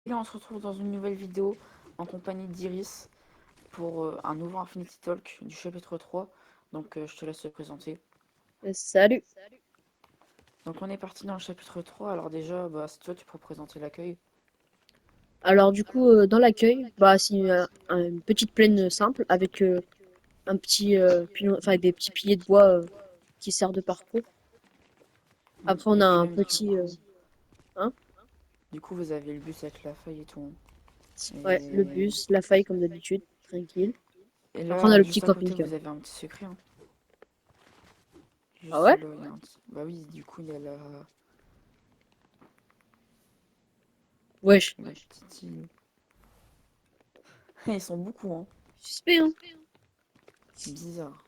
Là, on se retrouve dans une nouvelle vidéo en compagnie d'Iris pour un nouveau Infinity Talk du chapitre 3. Donc, je te laisse te présenter. Salut. Donc, on est parti dans le chapitre 3. Alors, déjà, bah, c'est toi qui peux présenter l'accueil. Alors du coup, dans l'accueil, bah c'est une petite plaine simple avec un petit pilon, enfin des petits piliers de bois qui servent de parcours. Après Il on y a a que un même petit, hein, Du coup, vous avez le bus avec la feuille et tout. ouais, le Et, bus, la faille comme d'habitude, tranquille. et Après on a là, le petit juste à côté, camping-car. vous avez un petit secret, hein. Ah Juste ouais? là, il y a un petit... Bah oui, du coup, il y a Wesh, la petite île. Ils sont beaucoup, hein. suspect hein. Bizarre.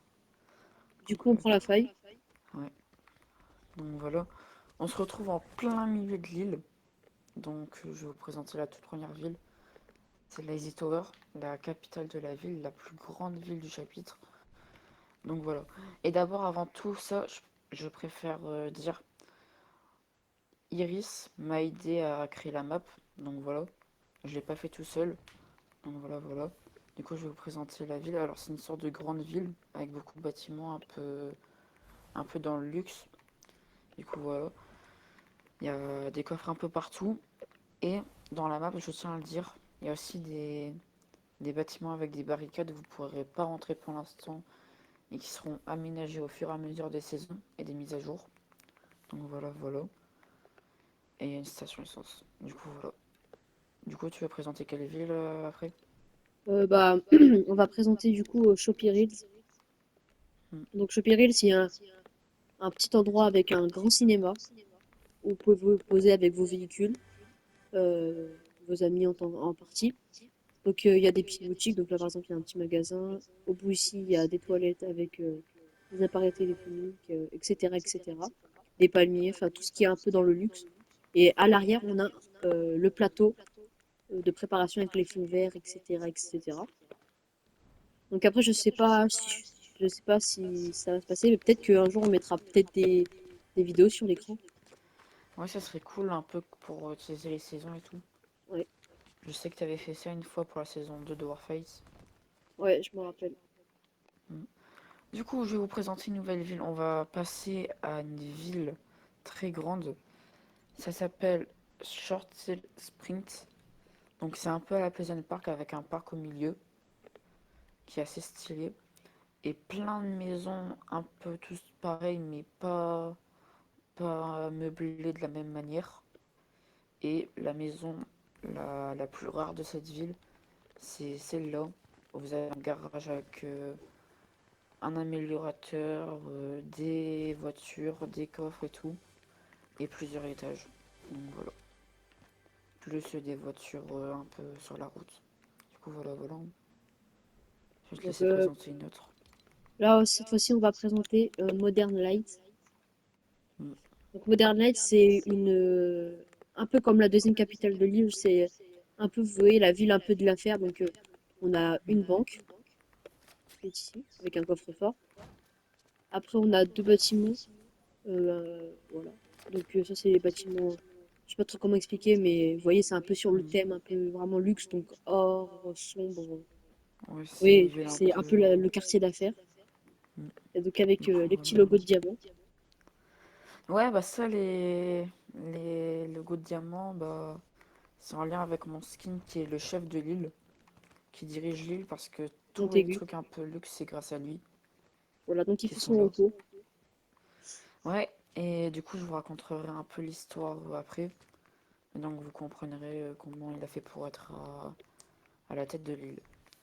Du coup on Ok. prend la faille. Ouais. Donc, voilà. On se retrouve en plein milieu de l'île. Donc, je vais vous présenter la toute première ville. C'est Lazy Tower, la capitale de la ville, la plus grande ville du chapitre. Donc voilà. Et d'abord, avant tout ça, je préfère dire Iris m'a aidé à créer la map. Donc voilà. Je l'ai pas fait tout seul. Donc voilà, voilà. Du coup, je vais vous présenter la ville. Alors, c'est une sorte de grande ville avec beaucoup de bâtiments un peu dans le luxe. Du coup, voilà. Il y a des coffres un peu partout. Et dans la map, je tiens à le dire, il y a aussi des bâtiments avec des barricades où vous ne pourrez pas rentrer pour l'instant et qui seront aménagés au fur et à mesure des saisons et des mises à jour. Donc voilà, voilà. Et il y a une station essence. Du coup, voilà. Du coup, tu veux présenter quelle ville après? Bah on va présenter du coup Shoppy Rills. Hmm. Donc Shoppy Rills c'est un petit endroit avec un grand cinéma où vous pouvez vous poser avec vos véhicules, vos amis en partie. Donc il y a des petites boutiques, donc là par exemple il y a un petit magasin. Au bout ici il y a des toilettes avec des appareils téléphoniques, etc., etc. Des palmiers, enfin tout ce qui est un peu dans le luxe. Et à l'arrière on a le plateau de préparation avec les feux verts, etc., etc. Donc après je sais pas si ça va se passer, mais peut-être qu'un jour on mettra peut-être des vidéos sur l'écran. Ouais, ça serait cool un peu pour utiliser les saisons et tout. Ouais, Je sais que tu avais fait ça une fois pour la saison 2 de Warface. ouais, je me rappelle. Hmm. Du coup, je vais vous présenter une nouvelle ville. On va passer à une ville très grande. Ça s'appelle Short Hill Sprint. Donc c'est un peu à la Pleasant Park avec un parc au milieu qui est assez stylé. Et plein de maisons un peu tous pareils mais pas meublées de la même manière. Et la maison la plus rare de cette ville, c'est celle-là. Vous avez un garage avec un améliorateur, des voitures, des coffres et tout. Et plusieurs étages. Donc voilà. Plus des voitures un peu sur la route. Du coup voilà voilà. Je vais te Donc laisser présenter une autre. là cette fois-ci on va présenter Modern Light. Mm. Donc Modern Light, c'est une un peu comme la deuxième capitale de l'île, c'est un peu, vous voyez, la ville un peu de l'affaire. Donc on a une banque qui est ici, avec un coffre-fort. Après on a deux bâtiments, voilà. Donc ça c'est les bâtiments, je sais pas trop comment expliquer, mais vous voyez, c'est un peu sur le Mm. thème, un peu vraiment luxe, donc or, sombre. Ouais, c'est une Oui, ville un c'est un peu. peu le quartier d'affaires. Mm. Et donc avec Du coup les petits voilà. logos de diamants. Ouais, bah ça, les logos de diamant, bah, c'est en lien avec mon skin qui est le chef de l'île, qui dirige l'île parce que tous les Montaigu. trucs un peu luxe, c'est grâce à lui Voilà, donc il qui fait sont son là. repos. Ouais, et du coup, je vous raconterai un peu l'histoire après. Et donc, vous comprendrez comment il a fait pour être à la tête de l'île.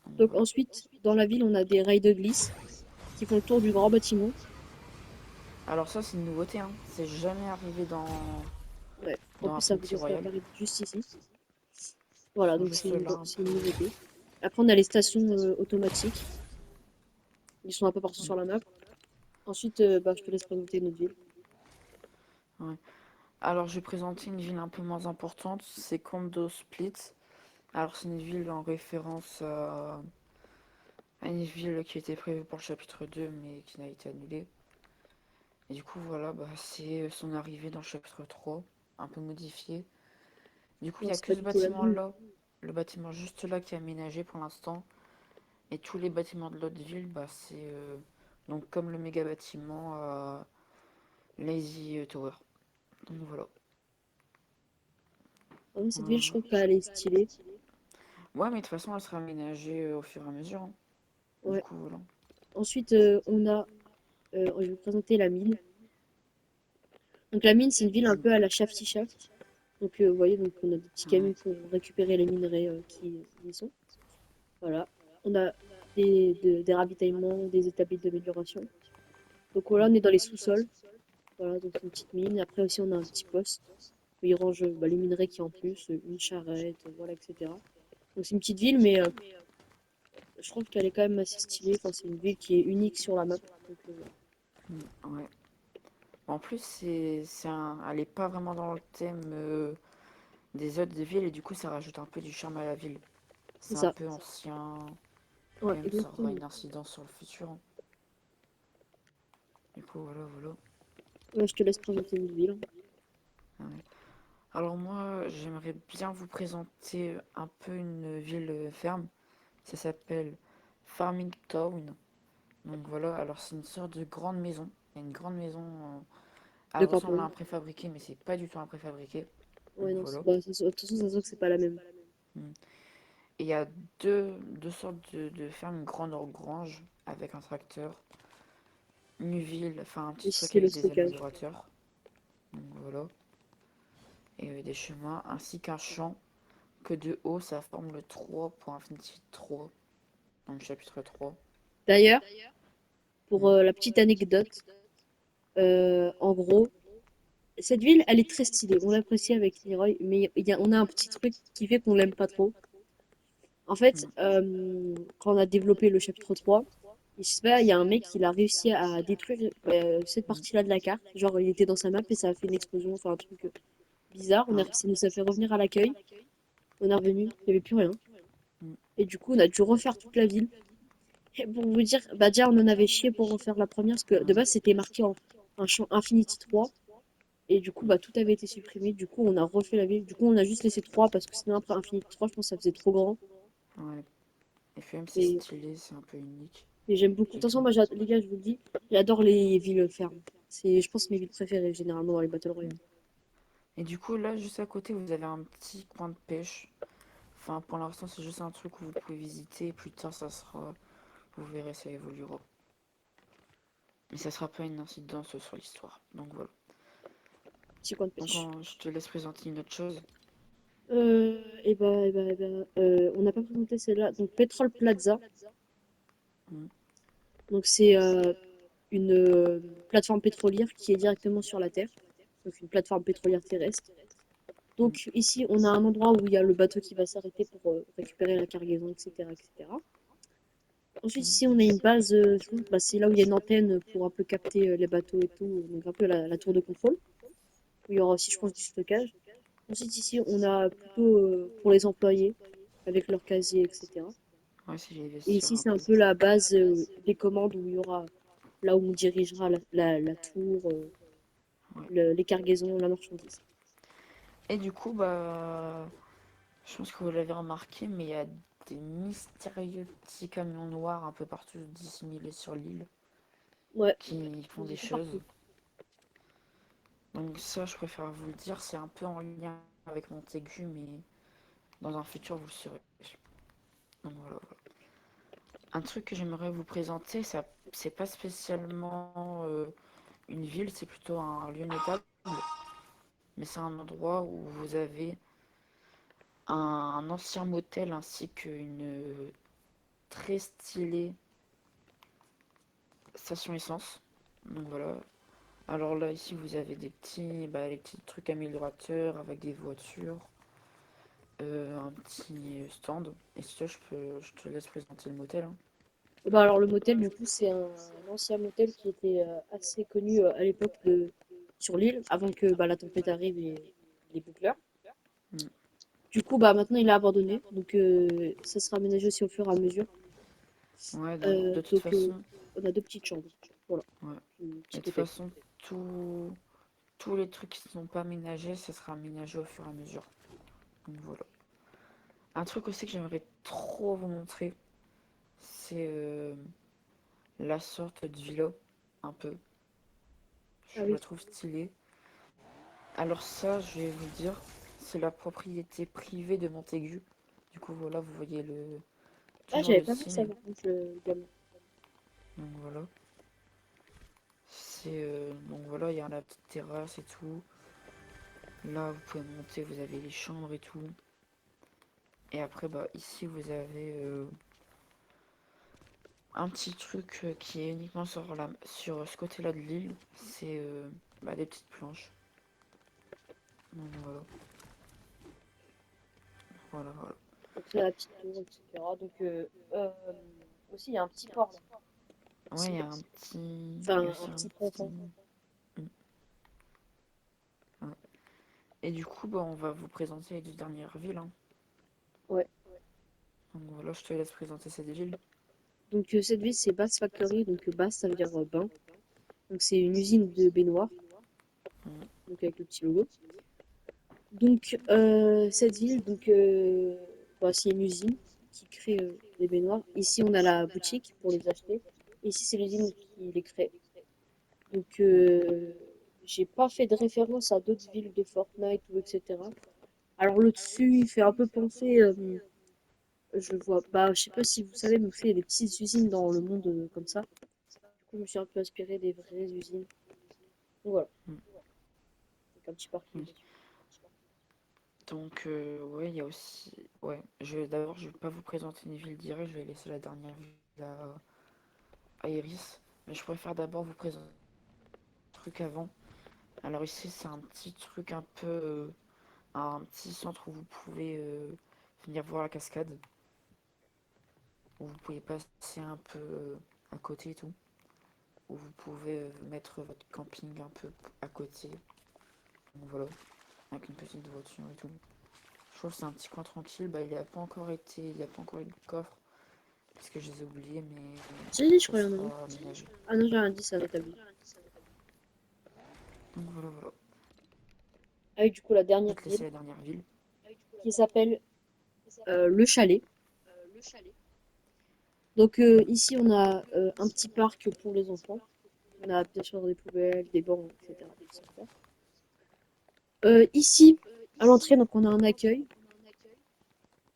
Donc Donc voilà. ensuite, dans la ville, on a des rails de glisse qui font le tour du grand bâtiment. Alors, ça, c'est une nouveauté, hein. C'est jamais arrivé Ouais. En dans plus, Infinity ça Royal. arrive juste ici. Ils Voilà, sont donc juste là un c'est peu. une nouveauté. Après, on a les stations automatiques. Ils sont un peu partout Mm. sur la map. Ensuite, bah, je te laisse présenter notre ville. Ouais. Alors, je vais présenter une ville un peu moins importante, c'est Kondo Split. Alors, c'est une ville en référence à une ville qui était prévue pour le chapitre 2 mais qui n'a été annulée. Et du coup, voilà, bah, c'est son arrivée dans le chapitre 3 un peu modifiée. Du coup, il Non, n'y a c'est que pas ce du tout la même. bâtiment-là, le bâtiment juste là qui est aménagé pour l'instant. Et tous les bâtiments de l'autre ville, bah, c'est donc comme le méga bâtiment Lazy Tower. Donc voilà. Ah oui, cette ville, je Voilà. trouve qu'elle est stylée. Ouais, mais de toute façon, elle sera aménagée au fur et à mesure, hein. Du Ouais. coup, voilà. Ensuite, je vais vous présenter la mine. Donc la mine, c'est une ville un Mm. peu à la Shafty Shaft. Donc vous voyez, donc on a des petits Ouais. camions pour récupérer les minerais qui y sont. Voilà. On a des ravitaillements, des établis d'amélioration. Donc voilà, on est dans les sous-sols. Voilà, donc c'est une petite mine. Après aussi, on a un petit poste où ils rangent les minerais qui en plus, une charrette, voilà, etc. Donc c'est une petite ville, mais je trouve qu'elle est quand même assez stylée. Enfin, c'est une ville qui est unique sur la map. Donc voilà. Ouais. En plus, elle est pas vraiment dans le thème des autres villes et du coup, ça rajoute un peu du charme à la ville. C'est C'est un ça. peu ancien. Ouais, Quand même, ça aura exactement. une incidence sur le futur, hein. Du coup, voilà, voilà. Ouais, je te laisse présenter une ville. Ouais. Alors moi, j'aimerais bien vous présenter un peu une ville ferme. Ça s'appelle Farming Town. Donc voilà, alors c'est une sorte de grande maison. Il y a une grande maison à De ressembler à campagne. un préfabriqué, mais c'est pas du tout un préfabriqué. Donc Ouais, non, voilà. bah, de toute façon, ça se voit que c'est pas la même. Mm. Et il y a deux sortes de fermes, une grande grange avec un tracteur, une ville, enfin un petit Ici, truc c'est le avec des stockage. améliorateurs. Donc voilà. Et des chemins, ainsi qu'un champ que de haut, ça forme le 3 pour Infinity 3, dans le chapitre 3. D'ailleurs, pour Mm. la petite anecdote, en gros, cette ville, elle est très stylée. On l'apprécie avec Leroy, mais on a un petit truc qui fait qu'on l'aime pas trop. En fait, Mm. quand on a développé le chapitre 3, je sais pas, il y a un mec qui a réussi à détruire cette Mm. partie-là de la carte. Genre, il était dans sa map et ça a fait une explosion, enfin un truc bizarre. Ah. Ça nous a fait revenir à l'accueil. On est revenu, il n'y avait plus rien. Mm. Et du coup, on a dû refaire toute la ville. Et pour vous dire, bah déjà, on en avait chié pour refaire la première, parce que de base, c'était marqué en un champ Infinity 3. Et du coup, bah, tout avait été supprimé. Du coup, on a refait la ville. Du coup, on a juste laissé 3 parce que sinon, après Infinity 3, je pense que ça faisait trop grand. Ouais. Et puis même c'est Et, stylé, c'est un peu unique. et j'aime beaucoup. De C'est toute façon, tout. moi, les gars, je vous le dis, j'adore les villes fermes. C'est, je pense, mes villes préférées, généralement, dans les Battle Royale. Et du coup, là, juste à côté, vous avez un petit coin de pêche. Enfin, pour l'instant, c'est juste un truc que vous pouvez visiter. Plus tard, ça sera. Vous verrez, ça évoluera. Mais ça sera pas une incidence sur l'histoire. Donc voilà. Petit coin de Donc pêche. je te laisse présenter une autre chose. On n'a pas présenté celle-là. Donc, Petrol Plaza. Mm. Donc, c'est une plateforme pétrolière qui est directement sur la Terre. Donc, une plateforme pétrolière terrestre. Mm. Donc ici, on a un endroit où il y a le bateau qui va s'arrêter pour récupérer la cargaison, etc., etc. Ensuite, Mm. ici, on a une base, je pense, bah, c'est là où il y a une antenne pour un peu capter les bateaux et tout, donc un peu la tour de contrôle, où il y aura aussi, je pense, du stockage. Ensuite, ici, on a plutôt pour les employés, avec leur casier, etc. Ouais, c'est les Et vestiaires ici, un c'est un peu. peu la base des commandes où il y aura là où on dirigera la tour, Ouais. les cargaisons, la marchandise. Et du coup, bah. Je pense que vous l'avez remarqué, mais il y a des mystérieux petits camions noirs un peu partout dissimulés sur l'île Ouais, qui font on des est choses. partout. Donc ça, je préfère vous le dire, c'est un peu en lien avec Montaigu, mais dans un futur, vous le saurez. Donc voilà, voilà. Un truc que j'aimerais vous présenter, ça, c'est pas spécialement une ville, c'est plutôt un lieu notable, mais c'est un endroit où vous avez un ancien motel ainsi qu'une très stylée station essence. Donc voilà. Alors là, ici, vous avez les petits trucs améliorateurs avec des voitures, un petit stand. Et si tu veux, je te laisse présenter le motel, hein. Bah alors le motel du coup c'est un ancien motel qui était assez connu à l'époque de sur l'île avant que bah, la tempête arrive et les boucleurs. Mm. Du coup bah maintenant il est abandonné donc ça sera aménagé aussi au fur et à mesure. Ouais, donc de toute Donc façon, on a deux petites chambres. Voilà, ouais. un Et petit de toute hôtel. façon, tous les trucs qui ne sont pas aménagés, ça sera aménagé au fur et à mesure. Donc voilà. Un truc aussi que j'aimerais trop vous montrer, c'est la sorte de villa, un peu. Ah Je oui. la trouve stylée. Alors ça, je vais vous dire, c'est la propriété privée de Montaigu. Du coup, voilà, vous voyez Ah, toujours j'avais le pas vu ça signe. par contre, le gamin. Donc voilà. Donc voilà, il y a la petite terrasse et tout. Là, vous pouvez monter, vous avez les chambres et tout. Et après, bah ici, vous avez un petit truc qui est uniquement sur ce côté-là de l'île. C'est des petites planches. Donc voilà, voilà, voilà. Donc c'est la petite tour, etc. Donc aussi il y a un petit port là. Ouais, Aussi. il y a Enfin, un aussi un petit pont. petit. Mm, ouais. Et du coup, bah, on va vous présenter les deux dernières villes, hein. Ouais. Donc voilà, je te laisse présenter cette ville. Donc cette ville c'est Bass Factory, donc Bass ça veut dire bain. Donc c'est une usine de baignoires, Mm, donc avec le petit logo. Donc cette ville, donc bah, c'est une usine qui crée des baignoires. Ici on a la boutique pour les acheter. Ici c'est l'usine qui les crée. Donc mm. j'ai pas fait de référence à d'autres villes de Fortnite ou etc. Alors le dessus il fait un peu penser, je vois, bah je sais pas si vous savez, mais il y a des petites usines dans le monde comme ça. Du coup je me suis un peu inspirée des vraies usines. Donc voilà, Mm, avec un petit parking mm. dessus. Donc, ouais, il y a aussi. Ouais, d'abord, je vais pas vous présenter une ville directe, je vais laisser la dernière ville à Iris. Mais je préfère d'abord vous présenter un truc avant. Alors, ici, c'est un petit truc un peu. Un petit centre où vous pouvez venir voir la cascade. Où vous pouvez passer un peu à côté et tout. Où vous pouvez mettre votre camping un peu à côté. Donc voilà, avec une petite voiture et tout. Je trouve que c'est un petit coin tranquille. Bah, il n'y a pas encore eu de coffre. Parce que je les ai oubliés, mais Si, je ça crois qu'il y en a un. sera aménagé. Ah non, j'ai rien dit, ça va t'abus. Donc voilà, voilà. Ah oui, du coup, la Je vais dernière te laisser ville, la dernière ville. qui s'appelle Le Chalet. Donc ici, on a un petit parc pour les enfants. On a bien sûr des poubelles, des bancs, etc. Super. Ici, à l'entrée, donc on a un accueil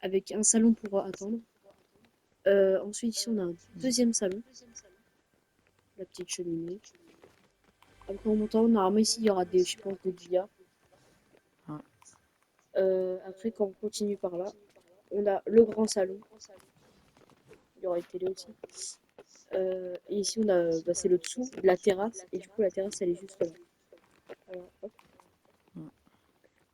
avec un salon pour attendre. Ensuite, ici, on a un deuxième salon, la petite cheminée. Après, en montant, normalement, ici, il y aura des, je pense, des billards. Ouais. Après, quand on continue par là, on a le grand salon. Il y aura une télé aussi. Et ici, on a, bah, c'est le dessous, la terrasse. Et du coup, la terrasse, elle est juste là. Alors, hop. Mm.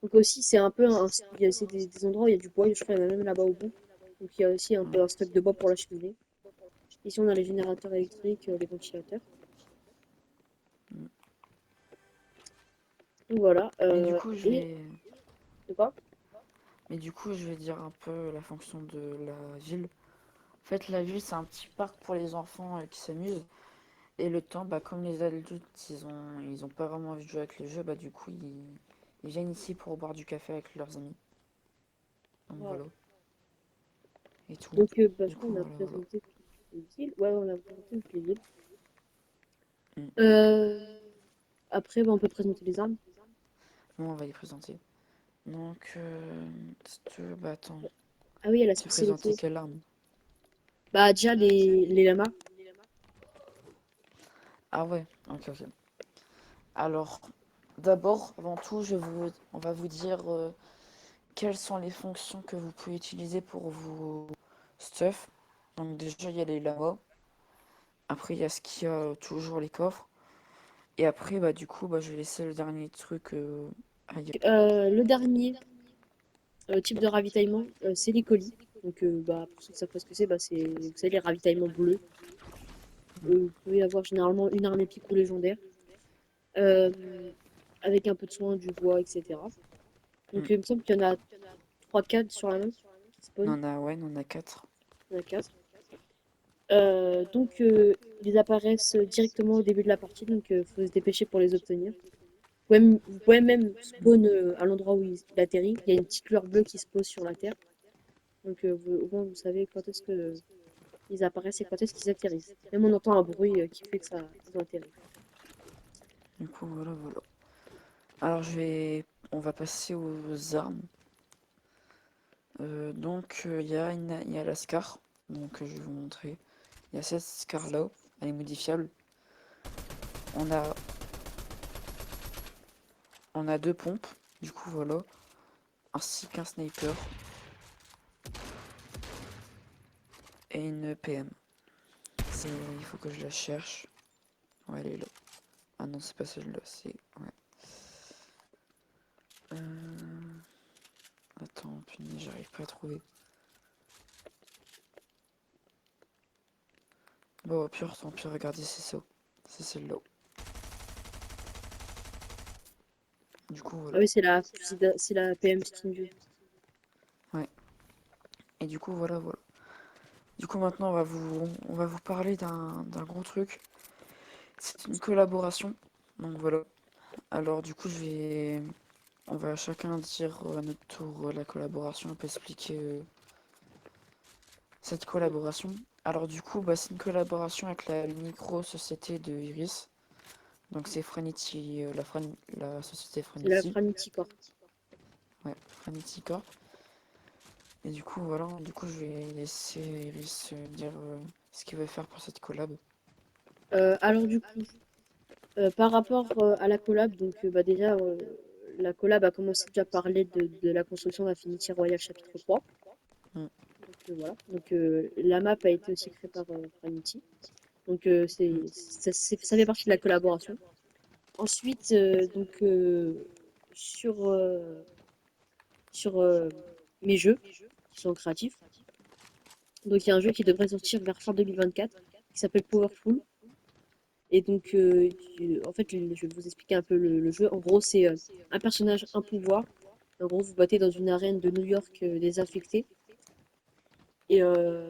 Donc aussi, c'est un peu c'est des endroits où il y a du bois. Je crois qu'il y en a même là-bas au bout. Donc il y a aussi un Mm. peu un stock de bois pour la cheminée. Ici, on a les générateurs électriques, les ventilateurs. Mm. Donc voilà. Mais du coup, je Et vais... de quoi? Mais du coup, je vais dire un peu la fonction de la ville. En fait, la ville, c'est un petit parc pour les enfants qui s'amusent. Et le temps, bah, comme les adultes, ils ont pas vraiment envie de jouer avec les jeux, bah, du coup, ils viennent ici pour boire du café avec leurs amis. Donc Voilà. voilà, et tout. Donc bah, je Du crois coup, qu'on a voilà, voilà. présenté toutes les villes. Ouais, on a présenté toutes les villes. Mm. Euh, Après, bah, on peut présenter les armes. Bon, on va les présenter. Donc, bah, attends. Ah oui, il y a la Tu présentais spécialité. quelle arme? Bah déjà les lamas. Ah ouais, ok, ok. Alors, d'abord, avant tout, on va vous dire quelles sont les fonctions que vous pouvez utiliser pour vos stuff. Donc déjà, il y a les lamas. Après, il y a ce qu'il y a toujours les coffres. Et après, bah du coup, bah, je vais laisser le dernier truc à Ira. Le dernier type de ravitaillement, c'est les colis. Donc bah, pour ceux qui savent pas ce que c'est, bah, c'est vous savez les ravitaillements bleus. Vous pouvez avoir généralement une arme épique ou légendaire. euh, Avec un peu de soin, du bois, etc. Mm. Donc il me semble qu'il y en a 3 4 sur la main qui spawn. On en a 4. Il y en a 4. Donc ils apparaissent directement au début de la partie, donc faut se dépêcher pour les obtenir. vous pouvez même spawn à l'endroit où il atterrit. Il y a une petite lueur bleue qui se pose sur la Terre. Donc au moins vous savez quand est-ce que ils apparaissent et quand est-ce qu'ils atterrissent. Même on entend un bruit qui fait que ça ils ont atterri. Du coup, voilà, voilà. Alors, on va passer aux armes. Donc, il y a la Scar. Donc, je vais vous montrer. Il y a cette Scar-là. Elle est modifiable. On a, on a deux pompes. Du coup, voilà. Ainsi qu'un sniper. Et une PM. Il faut que je la cherche. Ouais, elle est là. Ah non, c'est pas celle-là, c'est... Ouais. Attends, punaise, j'arrive pas à trouver. Bon, au pire, tant pis, regardez, c'est ça. C'est celle-là. Du coup, Ah voilà. oui, c'est la PM Stingy. Ouais. Et du coup, voilà, voilà. Du coup, maintenant, on va vous parler d'un gros truc. C'est une collaboration. Donc voilà. Alors, du coup, on va chacun dire à notre tour la collaboration. On peut expliquer cette collaboration. Alors, du coup, bah, c'est une collaboration avec la micro-société de Iris. Donc, c'est Franity, la société C'est la Franity. Framity Corp. Ouais, Franity Corp. Et du coup, voilà. Du coup, je vais laisser Iris dire ce qu'il veut faire pour cette collab. Alors du coup, par rapport à la collab, donc bah, déjà la collab a commencé déjà à parler de la construction d'Infinity Royal chapitre 3. Mm. Donc voilà. Donc la map a été aussi créée par Framity. Donc Mm. ça fait partie de la collaboration. Ensuite, sur, sur mes jeux qui sont créatifs. Donc il y a un jeu qui devrait sortir vers fin 2024 qui s'appelle Powerful. Et donc, en fait, je vais vous expliquer un peu le jeu. En gros, c'est un personnage, un pouvoir. En gros, vous battez dans une arène de New York désaffectée. Et il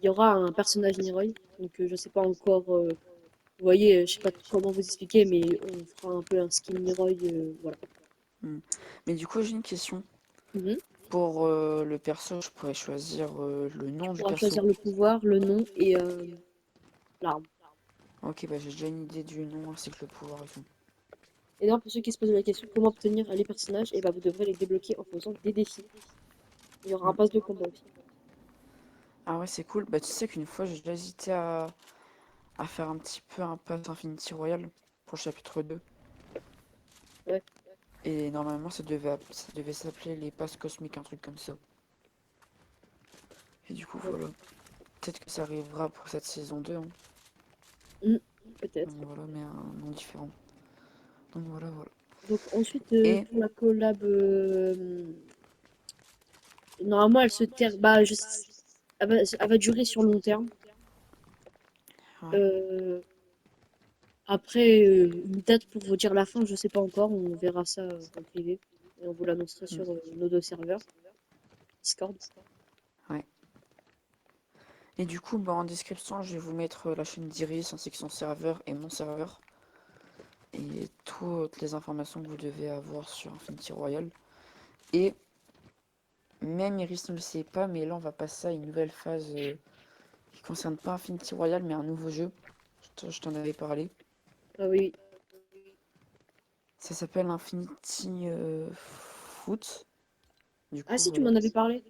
y aura un personnage Leroy. Donc, je sais pas encore. Vous voyez, je sais pas comment vous expliquer, mais on fera un peu un skin Leroy. Voilà. Mm. Mais du coup, j'ai une question. Mhm. Pour le perso, je pourrais choisir le Tu nom du pourras perso. choisir le pouvoir, le nom et l'arme. Ok, bah j'ai déjà une idée du nom ainsi que le pouvoir et tout. Et d'ailleurs, pour ceux qui se posent la question, comment obtenir les personnages, et bah, vous devrez les débloquer en faisant des défis. Il y aura un Mm. pass de combat aussi. Ah ouais, c'est cool. Bah tu sais qu'une fois, j'ai déjà hésité à faire un petit peu un pass Infinity Royal pour le chapitre 2. Ouais. Et normalement, ça devait s'appeler les passes cosmiques, un truc comme ça. Et du coup, Ouais. voilà. Peut-être que ça arrivera pour cette saison 2, hein. Mm, peut-être. Donc voilà, mais un nom différent. Donc voilà, voilà. Donc ensuite, Et... pour la collab, normalement elle se termine, bah, elle va durer sur le long terme. Ouais. Euh, Après, une date pour vous dire la fin, je sais pas encore, on verra ça en privé. Et on vous l'annoncera Mm. sur nos deux serveurs, Discord. Ouais. Et du coup, bah, en description, je vais vous mettre la chaîne d'Iris ainsi que son serveur et mon serveur. Et toutes les informations que vous devez avoir sur Infinity Royal. Et même Iris ne le sait pas, mais là on va passer à une nouvelle phase qui concerne pas Infinity Royal, mais un nouveau jeu. Je t'en avais parlé. Ah oui, Ça s'appelle Infinity Foot. Du ah coup, si, tu voilà. m'en avais parlé.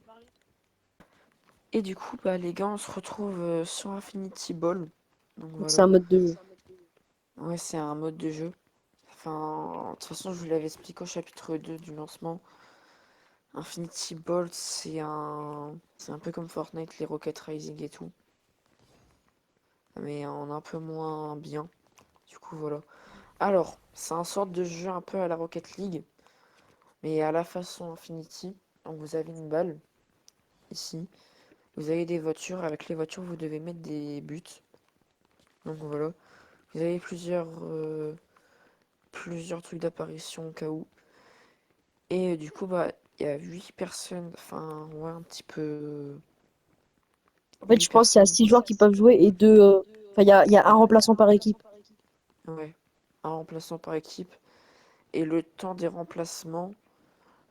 Et du coup, bah, les gars, on se retrouve sur Infinity Ball. Donc Donc c'est voilà. un mode de jeu. Ouais, c'est un mode de jeu. Enfin, de toute façon, je vous l'avais expliqué au chapitre 2 du lancement. Infinity Ball, c'est un peu comme Fortnite, les Rocket Rising et tout. Mais en un peu moins bien. Du coup, voilà. Alors, c'est un sorte de jeu un peu à la Rocket League, mais à la façon Infinity. Donc, vous avez une balle, ici. Vous avez des voitures. Avec les voitures, vous devez mettre des buts. Donc, voilà. Vous avez plusieurs trucs d'apparition au cas où. Et du coup, bah, il y a 8 personnes. Enfin, ouais, un petit peu. En fait, 8 je pense qu'il y a personnes. 6 joueurs qui peuvent jouer et deux. Enfin, il y a un remplaçant par équipe. Ouais. un remplaçant par équipe. Et le temps des remplacements,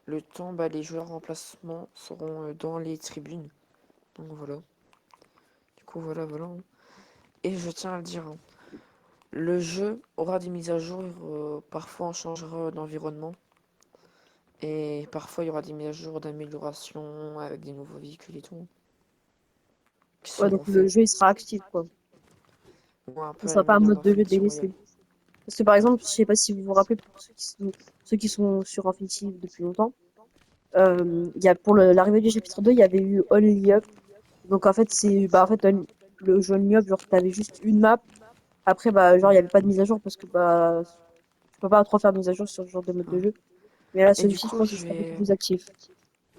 les joueurs remplacements seront dans les tribunes. Donc voilà. Du coup, voilà. Et je tiens à le dire, hein, le jeu aura des mises à jour, parfois on changera d'environnement. Et parfois il y aura des mises à jour d'amélioration avec des nouveaux véhicules et tout, qui Ouais, donc seront le faits. jeu il sera actif, quoi. Ou un Ce peu à sera pas un l'image mode de jeu d'Infinity Royal. délaissé. Parce que par exemple, je sais pas si vous vous rappelez, pour ceux qui sont sur Infinity depuis longtemps, il y a pour l'arrivée du chapitre 2, il y avait eu Only Up. Donc en fait, le jeu Only Up, genre t'avais juste une map. Après, bah, genre, il y avait pas de mise à jour parce que bah, tu peux pas trop faire de mise à jour sur ce genre de mode de Ouais. jeu. Mais là, Et du celui-ci, je coup, pense qu'il sera beaucoup plus actif.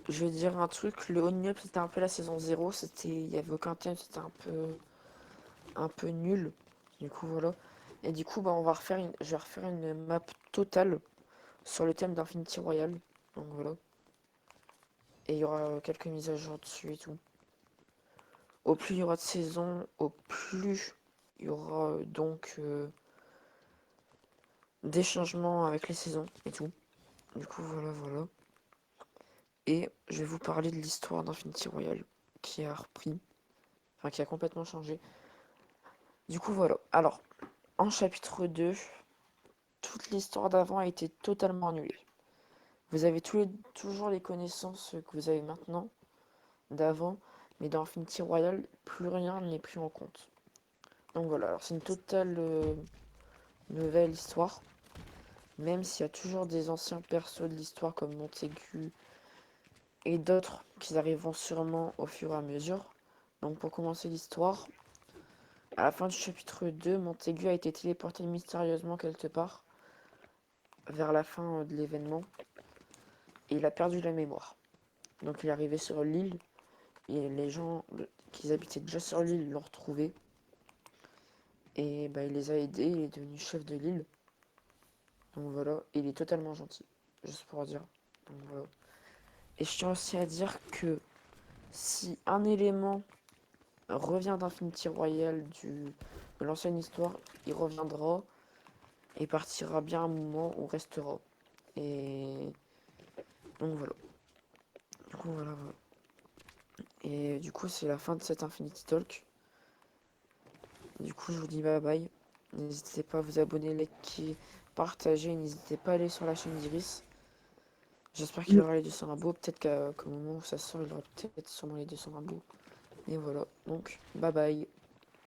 je vais dire un truc, le On Up c'était un peu la saison 0, il y avait aucun thème, c'était un peu nul. Du coup, voilà. Et du coup, bah, je vais refaire une map totale sur le thème d'Infinity Royal. Donc voilà. Et il y aura quelques mises à jour dessus et tout. Au plus il y aura de saisons, au plus il y aura des changements avec les saisons et tout. Du coup, voilà. Et je vais vous parler de l'histoire d'Infinity Royal qui a repris, enfin qui a complètement changé. Du coup, voilà. Alors, en chapitre 2, toute l'histoire d'avant a été totalement annulée. Vous avez toujours les connaissances que vous avez maintenant d'avant, mais dans Infinity Royal, plus rien n'est pris en compte. Donc voilà, alors c'est une totale nouvelle histoire, même s'il y a toujours des anciens persos de l'histoire comme Montaigu et d'autres qui arriveront sûrement au fur et à mesure. Donc pour commencer l'histoire, à la fin du chapitre 2, Montaigu a été téléporté mystérieusement quelque part vers la fin de l'événement et il a perdu la mémoire. Donc il est arrivé sur l'île et les gens qui habitaient déjà sur l'île l'ont retrouvé et bah, il les a aidés, il est devenu chef de l'île. Donc voilà, et il est totalement gentil, juste pour dire. Donc voilà. Et je tiens aussi à dire que si un élément revient d'Infinity Royal de l'ancienne histoire, il reviendra et partira bien un moment où restera. Et donc voilà. Du coup, voilà. Et du coup, c'est la fin de cet Infinity Talk. Du coup, je vous dis bye bye. N'hésitez pas à vous abonner, liker, partager. N'hésitez pas à aller sur la chaîne d'Iris. J'espère qu'il aura les 200 abos. Peut-être qu'au moment où ça sort, il aura peut-être sûrement les 200 abos. Et voilà. Donc, bye bye.